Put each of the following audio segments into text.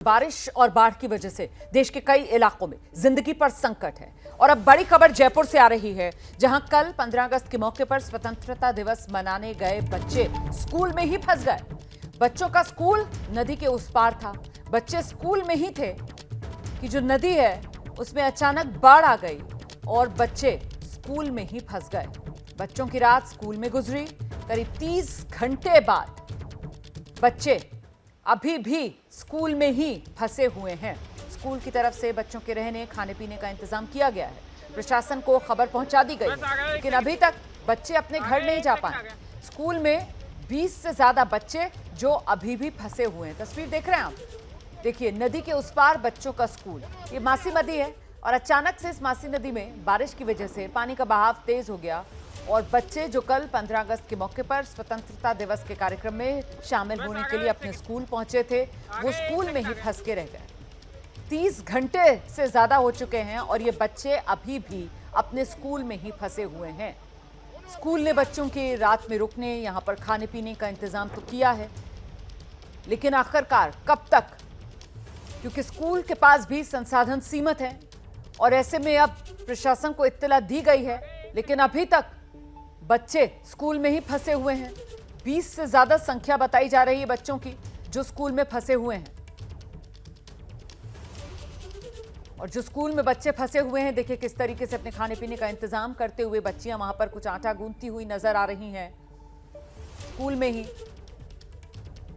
बारिश और बाढ़ की वजह से देश के कई इलाकों में जिंदगी पर संकट है। और अब बड़ी खबर जयपुर से आ रही है, जहां कल 15 अगस्त के मौके पर स्वतंत्रता दिवस मनाने गए बच्चे स्कूल में ही फंस गए। बच्चों का स्कूल नदी के उस पार था। बच्चे स्कूल में ही थे कि जो नदी है उसमें अचानक बाढ़ आ गई और बच्चे स्कूल में ही फंस गए। बच्चों की रात स्कूल में गुजरी। करीब 30 घंटे बाद बच्चे अभी भी स्कूल में ही फंसे हुए हैं। स्कूल की तरफ से बच्चों के रहने खाने पीने का इंतजाम किया गया है। प्रशासन को खबर पहुंचा दी गई है, लेकिन अभी तक बच्चे अपने घर नहीं जा पाए। स्कूल में 20 से ज्यादा बच्चे जो अभी भी फंसे हुए हैं। तस्वीर देख रहे हैं आप, देखिए नदी के उस पार बच्चों का स्कूल। ये मासी नदी है और अचानक से इस मासी नदी में बारिश की वजह से पानी का बहाव तेज हो गया और बच्चे जो कल 15 अगस्त के मौके पर स्वतंत्रता दिवस के कार्यक्रम में शामिल होने के लिए अपने स्कूल पहुंचे थे, वो स्कूल में ही फंस के रह गए। 30 घंटे से ज्यादा हो चुके हैं और ये बच्चे अभी भी अपने स्कूल में ही फंसे हुए हैं। स्कूल ने बच्चों के रात में रुकने, यहाँ पर खाने पीने का इंतजाम तो किया है, लेकिन आखिरकार कब तक, क्योंकि स्कूल के पास भी संसाधन सीमित है और ऐसे में अब प्रशासन को इत्तला दी गई है, लेकिन अभी तक बच्चे स्कूल में ही फंसे हुए हैं। 20 से ज्यादा संख्या बताई जा रही है बच्चों की जो स्कूल में फंसे हुए हैं। और जो स्कूल में बच्चे फंसे हुए हैं, देखिए किस तरीके से अपने खाने पीने का इंतजाम करते हुए बच्चियां वहां पर कुछ आटा गूंथती हुई नजर आ रही हैं। स्कूल में ही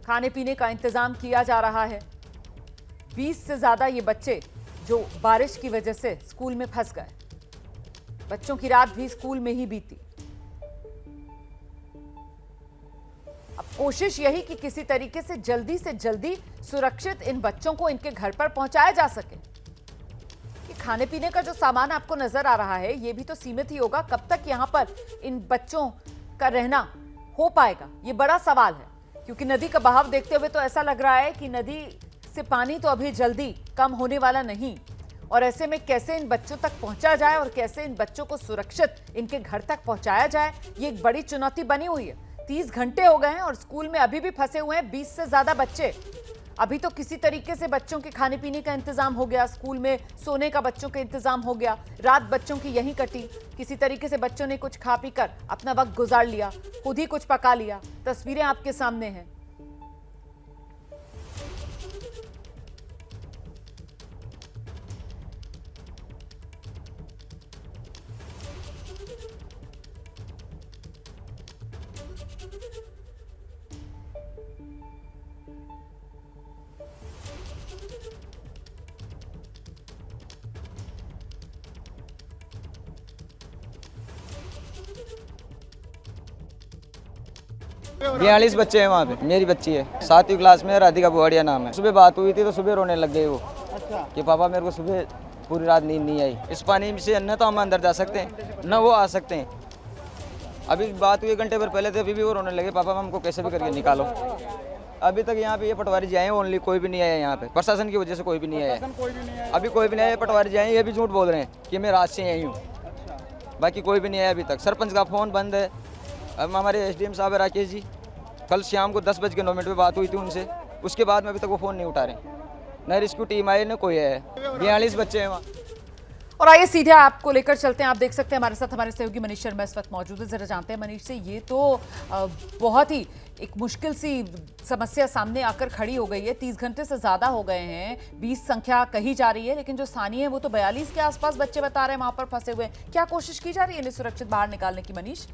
खाने पीने का इंतजाम किया जा रहा है। 20 से ज्यादा ये बच्चे जो बारिश की वजह से स्कूल में फंस गए। बच्चों की रात भी स्कूल में ही बीती। अब कोशिश यही कि किसी तरीके से जल्दी सुरक्षित इन बच्चों को इनके घर पर पहुंचाया जा सके। कि खाने पीने का जो सामान आपको नजर आ रहा है, ये भी तो सीमित ही होगा। कब तक यहां पर इन बच्चों का रहना हो पाएगा, ये बड़ा सवाल है। क्योंकि नदी का बहाव देखते हुए तो ऐसा लग रहा है कि नदी से पानी तो अभी जल्दी कम होने वाला नहीं। और ऐसे में कैसे इन बच्चों तक पहुंचा जाए और कैसे इन बच्चों को सुरक्षित इनके घर तक पहुंचाया जाए, ये एक बड़ी चुनौती बनी हुई है। 30 घंटे हो गए हैं और स्कूल में अभी भी फंसे हुए हैं 20 से ज्यादा बच्चे। अभी तो किसी तरीके से बच्चों के खाने पीने का इंतजाम हो गया, स्कूल में सोने का बच्चों का इंतजाम हो गया, रात बच्चों की यहीं कटी। किसी तरीके से बच्चों ने कुछ खा पी कर अपना वक्त गुजार लिया, खुद ही कुछ पका लिया। तस्वीरें आपके सामने हैं। बयालीस बच्चे हैं वहाँ पे। मेरी बच्ची है 7वीं क्लास में, राधिका बुआड़िया नाम है। सुबह बात हुई थी तो सुबह रोने लग गई वो। अच्छा। कि पापा मेरे को सुबह पूरी रात नींद नहीं आई। इस पानी से न तो हम अंदर जा सकते हैं न वो आ सकते हैं। अभी बात हुई घंटे भर पहले थे, अभी भी वो रोने लगे, पापा हमको कैसे भी करके निकालो। अभी तक यहाँ पे ये पटवारी जी आए ओनली, कोई भी नहीं आया यहाँ पे। प्रशासन की वजह से कोई भी नहीं आया, अभी कोई भी नहीं आया। पटवारी जी आए, ये भी झूठ बोल रहे हैं कि मैं रात से आई हूँ। बाकी कोई भी नहीं आया अभी तक। सरपंच का फ़ोन बंद है। अब हमारे SDM साहब है राकेश जी, कल शाम को 10:09 पे बात हुई थी उनसे, उसके बाद में अभी तक वो फ़ोन नहीं उठा रहे। न रेस्क्यू टीम आई न कोई है। 42 बच्चे हैं वहाँ। और आइए सीधे आपको लेकर चलते हैं। आप देख सकते हैं हमारे साथ हमारे सहयोगी मनीष शर्मा इस वक्त मौजूद है। जरा जानते हैं मनीष से, ये तो बहुत ही एक मुश्किल सी समस्या सामने आकर खड़ी हो गई है। 30 घंटे से ज्यादा हो गए हैं, 20 संख्या कही जा रही है, लेकिन जो स्थानीय है वो तो 42 के आसपास बच्चे बता रहे हैं वहां पर फंसे हुए। क्या कोशिश की जा रही है इन्हें सुरक्षित बाहर निकालने की मनीष?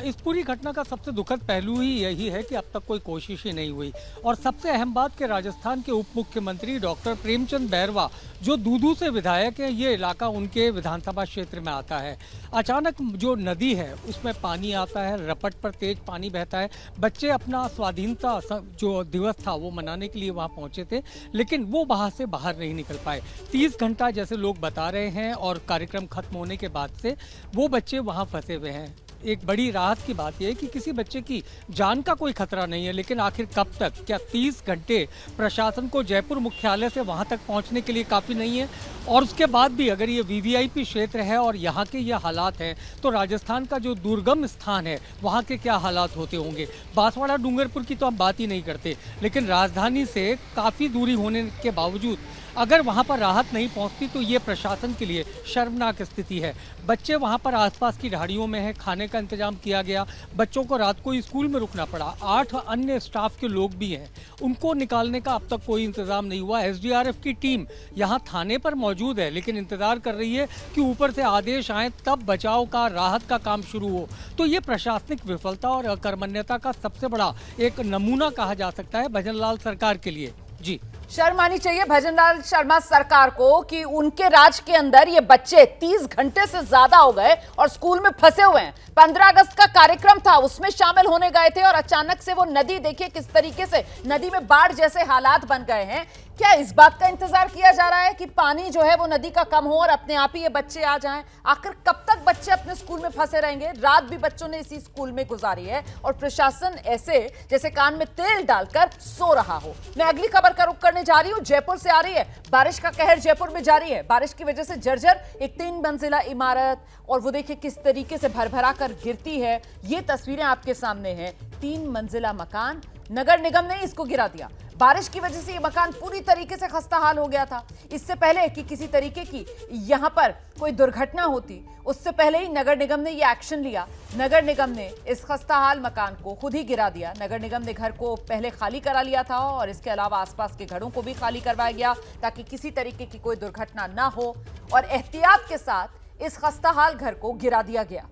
इस पूरी घटना का सबसे दुखद पहलू ही यही है कि अब तक कोई कोशिश ही नहीं हुई। और सबसे अहम बात कि राजस्थान के उप मुख्यमंत्री डॉक्टर प्रेमचंद बैरवा, जो दूदू से विधायक हैं, ये इलाका उनके विधानसभा क्षेत्र में आता है। अचानक जो नदी है उसमें पानी आता है, रपट पर तेज पानी बहता है। बच्चे अपना स्वाधीनता जो दिवस था वो मनाने के लिए वहाँ पहुँचे थे, लेकिन वो वहाँ से बाहर नहीं निकल पाए। 30 घंटा जैसे लोग बता रहे हैं और कार्यक्रम खत्म होने के बाद से वो बच्चे वहाँ फंसे हुए हैं। एक बड़ी राहत की बात यह है कि किसी बच्चे की जान का कोई खतरा नहीं है, लेकिन आखिर कब तक? क्या 30 घंटे प्रशासन को जयपुर मुख्यालय से वहां तक पहुंचने के लिए काफ़ी नहीं है? और उसके बाद भी अगर ये वीवीआईपी क्षेत्र है और यहाँ के ये हालात हैं, तो राजस्थान का जो दुर्गम स्थान है वहाँ के क्या हालात होते होंगे? बांसवाड़ा डूंगरपुर की तो हम बात ही नहीं करते, लेकिन राजधानी से काफ़ी दूरी होने के बावजूद अगर वहां पर राहत नहीं पहुंचती तो ये प्रशासन के लिए शर्मनाक स्थिति है। बच्चे वहां पर आसपास की ढाड़ियों में हैं, खाने का इंतजाम किया गया, बच्चों को रात को स्कूल में रुकना पड़ा, 8 अन्य स्टाफ के लोग भी हैं, उनको निकालने का अब तक कोई इंतजाम नहीं हुआ। एसडीआरएफ की टीम यहाँ थाने पर मौजूद है, लेकिन इंतजार कर रही है कि ऊपर से आदेश आए तब बचाव का, राहत का काम शुरू हो। तो ये प्रशासनिक विफलता और अकर्मण्यता का सबसे बड़ा एक नमूना कहा जा सकता है भजनलाल सरकार के लिए। जी, शर्म आनी चाहिए भजनलाल शर्मा सरकार को कि उनके राज के अंदर ये बच्चे 30 घंटे से ज्यादा हो गए और स्कूल में फंसे हुए हैं। 15 अगस्त का कार्यक्रम था, उसमें शामिल होने गए थे और अचानक से वो नदी, देखिए किस तरीके से नदी में बाढ़ जैसे हालात बन गए हैं। क्या इस बात का इंतजार किया जा रहा है कि पानी जो है वो नदी का कम हो और अपने आप ही ये बच्चे आ जाएं? आखिर कब तक बच्चे अपने स्कूल में फंसे रहेंगे? रात भी बच्चों ने इसी स्कूल में गुजारी है और प्रशासन ऐसे जैसे कान में तेल डालकर सो रहा हो। मैं अगली खबर का रुख करने जा रही हूं, जयपुर से आ रही है। बारिश का कहर जयपुर में जारी है। बारिश की वजह से जर्जर एक 3 मंजिला इमारत, और वो देखिए किस तरीके से भरभरा कर गिरती है। ये तस्वीरें आपके सामने हैं। 3 मंजिला मकान, नगर निगम ने इसको गिरा दिया। बारिश की वजह से ये मकान पूरी तरीके से खस्ताहाल हो गया था। इससे पहले कि किसी तरीके की यहां पर कोई दुर्घटना होती, उससे पहले ही नगर निगम ने ये एक्शन लिया। नगर निगम ने इस खस्ताहाल मकान को खुद ही गिरा दिया। नगर निगम ने घर को पहले खाली करा लिया था और इसके अलावा आसपास के घरों को भी खाली करवाया गया ताकि किसी तरीके की कोई दुर्घटना ना हो, और एहतियात के साथ इस खस्ताहाल घर को गिरा दिया गया।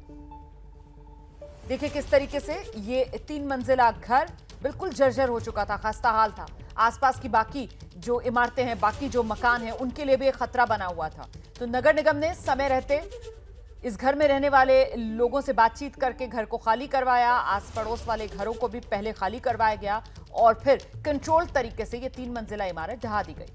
देखिए किस तरीके से ये 3 मंजिला घर बिल्कुल जर्जर हो चुका था, खस्ताहाल था। आसपास की बाकी जो इमारतें हैं, बाकी जो मकान हैं, उनके लिए भी एक खतरा बना हुआ था। तो नगर निगम ने समय रहते इस घर में रहने वाले लोगों से बातचीत करके घर को खाली करवाया। आस पड़ोस वाले घरों को भी पहले खाली करवाया गया और फिर कंट्रोल तरीके से ये 3 मंजिला इमारत ढहा दी गई।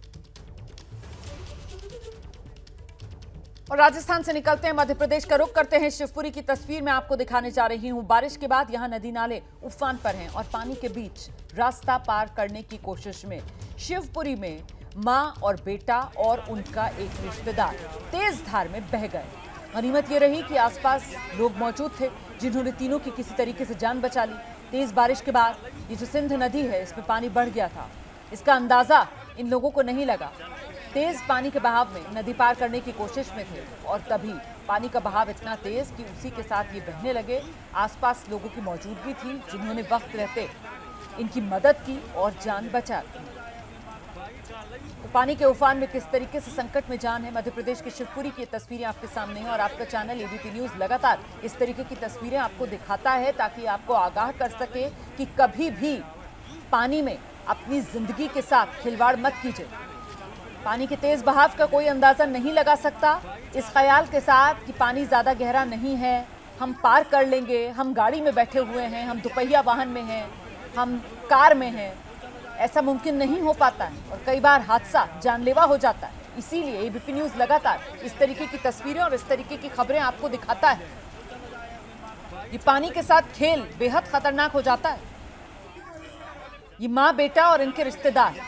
और राजस्थान से निकलते हैं, मध्य प्रदेश का रुख करते हैं। शिवपुरी की तस्वीर मैं आपको दिखाने जा रही हूं। बारिश के बाद यहां नदी नाले उफान पर हैं और पानी के बीच रास्ता पार करने की कोशिश में शिवपुरी में मां और बेटा और उनका एक रिश्तेदार तेज धार में बह गए। गनीमत ये रही कि आसपास लोग मौजूद थे जिन्होंने तीनों की किसी तरीके से जान बचा ली। तेज बारिश के बाद ये जो सिंध नदी है, इसमें पानी बढ़ गया था। इसका अंदाजा इन लोगों को नहीं लगा। तेज पानी के बहाव में नदी पार करने की कोशिश में थे और तभी पानी का बहाव इतना तेज कि उसी के साथ ये बहने लगे। आसपास लोगों की मौजूदगी थी जिन्होंने वक्त रहते इनकी मदद की और जान बचा ली। तो पानी के उफान में किस तरीके से संकट में जान है। मध्य प्रदेश के शिवपुरी की तस्वीरें आपके सामने हैं और आपका चैनल एबीपी न्यूज लगातार इस तरीके की तस्वीरें आपको दिखाता है ताकि आपको आगाह कर सके कि कभी भी पानी में अपनी जिंदगी के साथ खिलवाड़ मत कीजिए। पानी के तेज बहाव का कोई अंदाजा नहीं लगा सकता इस ख्याल के साथ कि पानी ज्यादा गहरा नहीं है, हम पार कर लेंगे, हम गाड़ी में बैठे हुए हैं, हम दुपहिया वाहन में हैं, हम कार में हैं। ऐसा मुमकिन नहीं हो पाता है और कई बार हादसा जानलेवा हो जाता है। इसीलिए एबीपी न्यूज लगातार इस तरीके की तस्वीरें और इस तरीके की खबरें आपको दिखाता है। ये पानी के साथ खेल बेहद खतरनाक हो जाता है। ये माँ, बेटा और इनके रिश्तेदार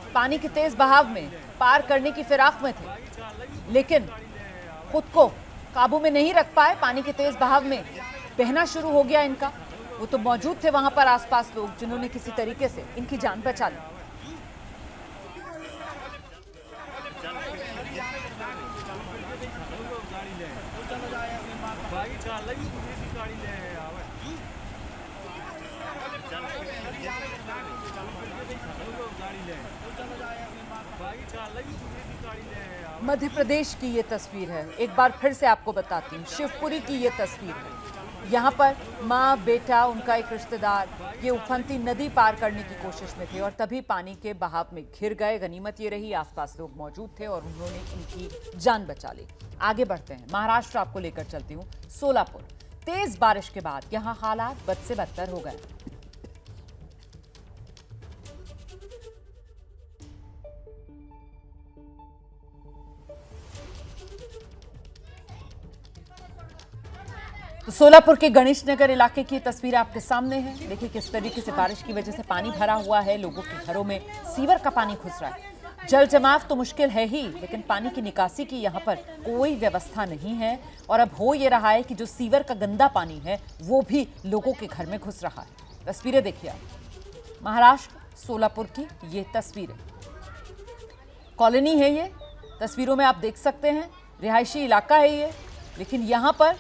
पानी के तेज बहाव में पार करने की फिराक में थे, लेकिन खुद को काबू में नहीं रख पाए। पानी के तेज बहाव में बहना शुरू हो गया इनका। वो तो मौजूद थे वहां पर आसपास लोग जिन्होंने किसी तरीके से इनकी जान बचा ली। मध्य प्रदेश की ये तस्वीर है, एक बार फिर से आपको बताती हूँ। शिवपुरी की ये तस्वीर है। यहाँ पर माँ, बेटा, उनका एक रिश्तेदार ये उफनती नदी पार करने की कोशिश में थे और तभी पानी के बहाव में घिर गए। गनीमत ये रही आसपास लोग मौजूद थे और उन्होंने इनकी जान बचा ली। आगे बढ़ते हैं, महाराष्ट्र आपको लेकर चलती हूँ। सोलापुर, तेज बारिश के बाद यहाँ हालात बद से बदतर हो गए। तो सोलापुर के गणेश नगर इलाके की तस्वीर आपके सामने है। देखिए किस तरीके से बारिश की वजह से पानी भरा हुआ है, लोगों के घरों में सीवर का पानी घुस रहा है। जल जमाव तो मुश्किल है ही, लेकिन पानी की निकासी की यहाँ पर कोई व्यवस्था नहीं है। और अब हो ये रहा है कि जो सीवर का गंदा पानी है वो भी लोगों के घर में घुस रहा है। तस्वीरें देखिए आप, महाराष्ट्र सोलापुर की ये तस्वीरें, कॉलोनी है ये, तस्वीरों में आप देख सकते हैं, रिहायशी इलाका है ये, लेकिन यहाँ पर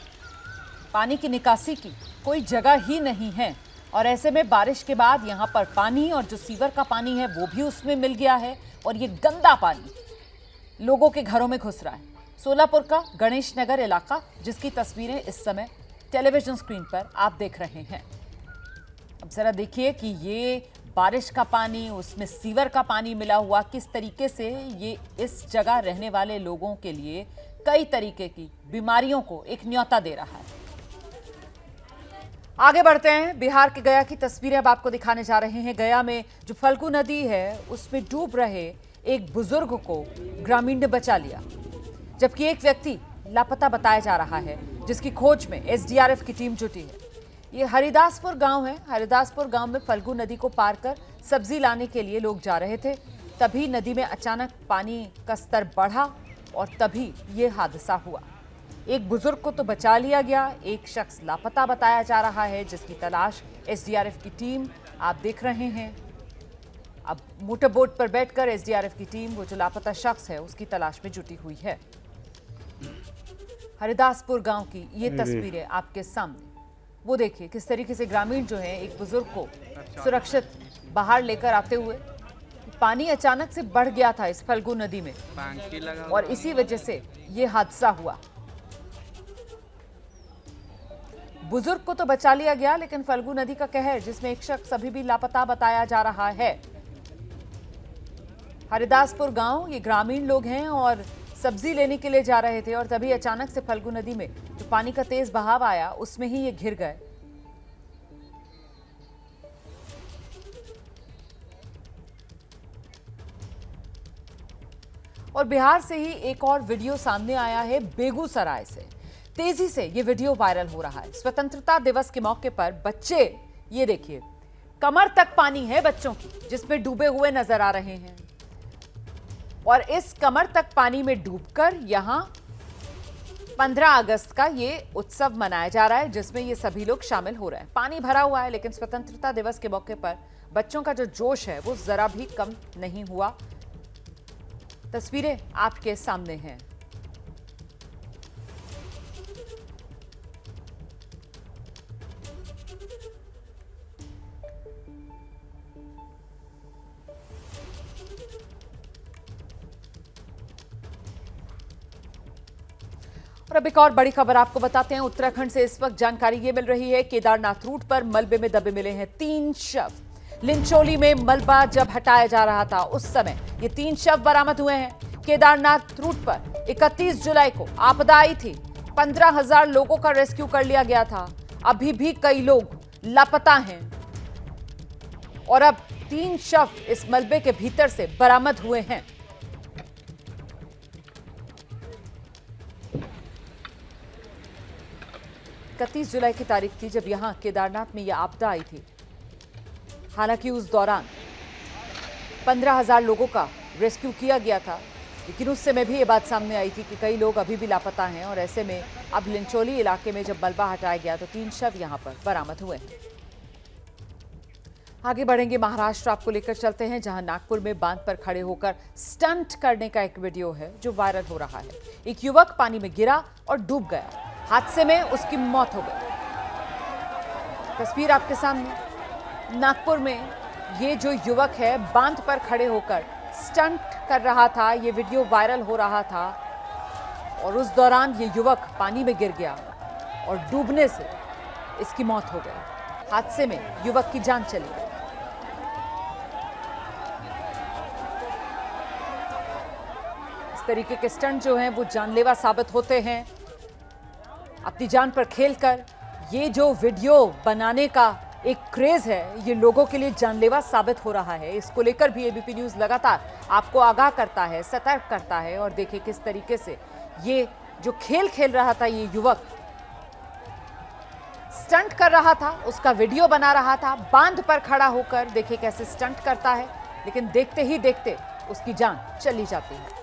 पानी की निकासी की कोई जगह ही नहीं है। और ऐसे में बारिश के बाद यहाँ पर पानी और जो सीवर का पानी है वो भी उसमें मिल गया है और ये गंदा पानी लोगों के घरों में घुस रहा है। सोलापुर का गणेश नगर इलाका, जिसकी तस्वीरें इस समय टेलीविजन स्क्रीन पर आप देख रहे हैं। अब जरा देखिए कि ये बारिश का पानी, उसमें सीवर का पानी मिला हुआ, किस तरीके से ये इस जगह रहने वाले लोगों के लिए कई तरीके की बीमारियों को एक न्योता दे रहा है। आगे बढ़ते हैं, बिहार के गया की तस्वीरें अब आपको दिखाने जा रहे हैं। गया में जो फल्गु नदी है उसमें डूब रहे एक बुजुर्ग को ग्रामीण ने बचा लिया, जबकि एक व्यक्ति लापता बताया जा रहा है, जिसकी खोज में एसडीआरएफ की टीम जुटी है। ये हरिदासपुर गांव है। हरिदासपुर गांव में फल्गु नदी को पार कर सब्जी लाने के लिए लोग जा रहे थे, तभी नदी में अचानक पानी का स्तर बढ़ा और तभी ये हादसा हुआ। एक बुजुर्ग को तो बचा लिया गया, एक शख्स लापता बताया जा रहा है, जिसकी तलाश एसडीआरएफ की टीम आप देख रहे हैं। अब मोटर बोट पर बैठकर एसडीआरएफ की टीम वो जो लापता शख्स है उसकी तलाश में जुटी हुई है। हरिदासपुर गांव की ये तस्वीरें आपके सामने, वो देखिए किस तरीके से ग्रामीण जो है एक बुजुर्ग को सुरक्षित बाहर लेकर आते हुए, पानी अचानक से बढ़ गया था इस फल्गु नदी में और इसी वजह से ये हादसा हुआ। बुजुर्ग को तो बचा लिया गया, लेकिन फल्गु नदी का कहर, जिसमें एक शख्स अभी भी लापता बताया जा रहा है। हरिदासपुर गांव, ये ग्रामीण लोग हैं और सब्जी लेने के लिए जा रहे थे और तभी अचानक से फल्गु नदी में जो पानी का तेज बहाव आया उसमें ही ये घिर गए। और बिहार से ही एक और वीडियो सामने आया है, बेगूसराय से। तेजी से ये वीडियो वायरल हो रहा है। स्वतंत्रता दिवस के मौके पर बच्चे, ये देखिए, कमर तक पानी है बच्चों की, जिसमें डूबे हुए नजर आ रहे हैं। और इस कमर तक पानी में डूबकर यहां 15 अगस्त का ये उत्सव मनाया जा रहा है, जिसमें ये सभी लोग शामिल हो रहे हैं। पानी भरा हुआ है, लेकिन स्वतंत्रता दिवस के मौके पर बच्चों का जो जोश है वो जरा भी कम नहीं हुआ। तस्वीरें आपके सामने हैं। और अब एक और बड़ी खबर आपको बताते हैं। उत्तराखंड से इस वक्त जानकारी ये मिल रही है, केदारनाथ रूट पर मलबे में दबे मिले हैं 3 शव। लिंचोली में मलबा जब हटाया जा रहा था उस समय ये 3 शव बरामद हुए हैं। केदारनाथ रूट पर 31 जुलाई को आपदा आई थी, 15,000 लोगों का रेस्क्यू कर लिया गया था। अभी भी कई लोग लापता हैं और अब 3 शव इस मलबे के भीतर से बरामद हुए हैं। 31 जुलाई की तारीख थी जब यहां केदारनाथ में यह आपदा आई थी। हालांकि उस दौरान 15,000 लोगों का रेस्क्यू किया गया था, लेकिन उस समय भी ये बात सामने आई थी कि कई लोग अभी भी लापता हैं। और ऐसे में अब लिंचोली इलाके में जब मलबा हटाया गया तो 3 शव यहां पर बरामद हुए हैं। आगे बढ़ेंगे, महाराष्ट्र आपको लेकर चलते हैं, जहां नागपुर में बांध पर खड़े होकर स्टंट करने का एक वीडियो है जो वायरल हो रहा है। एक युवक पानी में गिरा और डूब गया, हादसे में उसकी मौत हो गई। तस्वीर आपके सामने, नागपुर में ये जो युवक है बांध पर खड़े होकर स्टंट कर रहा था, ये वीडियो वायरल हो रहा था और उस दौरान ये युवक पानी में गिर गया और डूबने से इसकी मौत हो गई। हादसे में युवक की जान चली गई। इस तरीके के स्टंट जो हैं वो जानलेवा साबित होते हैं। अपनी जान पर खेलकर ये जो वीडियो बनाने का एक क्रेज है, ये लोगों के लिए जानलेवा साबित हो रहा है। इसको लेकर भी एबीपी न्यूज लगातार आपको आगाह करता है, सतर्क करता है। और देखिए किस तरीके से ये जो खेल खेल रहा था ये युवक, स्टंट कर रहा था उसका वीडियो बना रहा था, बांध पर खड़ा होकर देखिए कैसे स्टंट करता है, लेकिन देखते ही देखते उसकी जान चली जाती है।